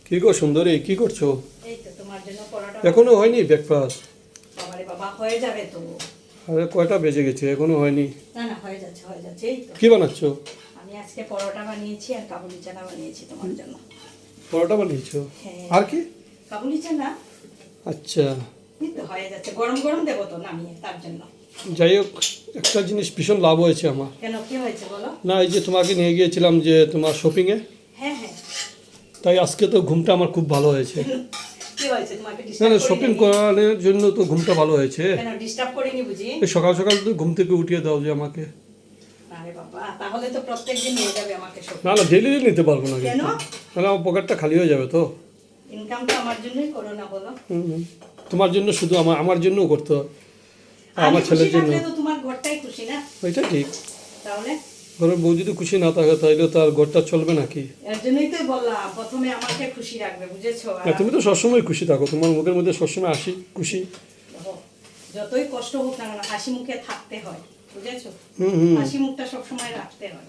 কি গো সুন্দরী, কি করছো? এই তো তোমার জন্য পরোটা। এখনো হয়নি ব্রেকফাস্ট? বাবারে বাবা, হয়ে যাবে তো। আরে কয়টা বেজে গেছে, এখনো হয়নি? না না, হয়ে যাচ্ছে হয়ে যাচ্ছে। এই তো কি বানাচ্ছো? আমি আজকে পরোটা বানিয়েছি আর কাবুলি চানা বানিয়েছি তোমার জন্য। পরোটা বানিয়েছো? হ্যাঁ। আর কি? কাবুলি চানা। আচ্ছা, এই তো হয়ে যাচ্ছে, গরম গরম দেবো তো নামিয়ে, তার জন্য। যাই হোক, একটা জিনিস ভীষণ লাভ হয়েছে আমার। কেন, কি হয়েছে বলো? না, এই যে তোমাকে নিয়ে গিয়েছিলাম যে তোমার শপিংয়ে, হ্যাঁ হ্যাঁ। তাই আজকে তো ঘুমটা আমার খুব ভালো হয়েছে। কি হয়েছে, তোমাকে না ডিস্টার্ব না, করিনি? শপিং করার জন্য তো ঘুমটা ভালো হয়েছে। কেন ডিস্টার্ব করিনি বুঝি? এই সকাল সকাল তো ঘুম থেকে উঠিয়ে দাও যে আমাকে। আরে বাবা, তাহলে তো প্রত্যেকদিন নিয়ে যাবে আমাকে shopping। না না, ডেলি নিতে পারবো না কেন? কিন্তু, তাহলে আমার পকেটটা খালি হয়ে যাবে তো। ইনকাম তো আমার জন্যই করো না বলো? তোমার জন্য শুধু, আমার জন্যও করতে হয়, আর আমি আমার খুশি ছেলের জন্য। থাকলে তো তোমার ঘরটাই খুশি না? ওইটা ঠিক। তাহলে ঘরের বউ যদি খুশি না থাকে তাহলে তার ঘরটা চলবে নাকি? এর জন্যই তো বললাম প্রথমে আমাকে খুশি রাখবে, বুঝেছো? আর না, তুমি তো সবসময় খুশি থাকো, তোমার মুখের মধ্যে সবসময় হাসি খুশি। দেখো, যতই কষ্ট হোক না কেন হাসি মুখে থাকতে হয়, বুঝেছো? হুম। হাসি মুখটা সবসময় রাখতে হয়।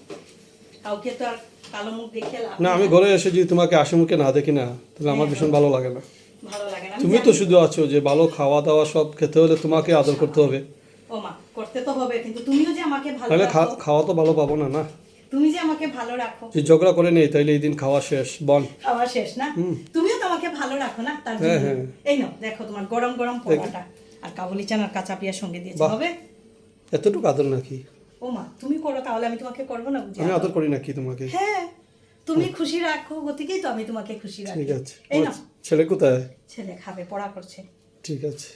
কাউকে তো আর কালো মুখ দেখে লাভ না, নেই। আমি ঘরে এসে যদি তোমাকে হাসি মুখে না দেখি না, তাহলে আমার ভীষণ ভালো লাগে না। ভালো লাগে না। তুমি তো শুধু আছো যে ভালো খাওয়া দাওয়া সব খেতে হলে তোমাকে আদর করতে হবে, ও মা, করতে তো হবে, কিন্তু তুমিও যে আমাকে ভালো তাহলে রাখো। খাওয়া তো ভালো পাবো না। না, তুমি যে আমাকে ভালো রাখো। যে ঝগড়া করে নেই তাইলে এই দিন খাওয়া শেষ বন। খাওয়া শেষ না? তুমিও তো আমাকে ভালো রাখো না, তার হ্যাঁ, জন্য। হ্যাঁ। এই নাও দেখো, তোমার গরম গরম পরোটা আর কাবুলি চানার কাঁচা পেঁয়াজ সঙ্গে দিয়েছে, বাহ। হবে? এতটুকু আদর নাকি? ও মা, তুমি করো তাহলে আমি তোমাকে করবো না বুঝি? আমি আদর করি নাকি তোমাকে? হ্যাঁ, তুমি খুশি রাখো গতিকেই তো আমি তোমাকে খুশি রাখি। ঠিক আছে। এই আমার নাও। ছেলে কোথায়? ছেলে খাবে, পড়া করছে। ঠিক আছে।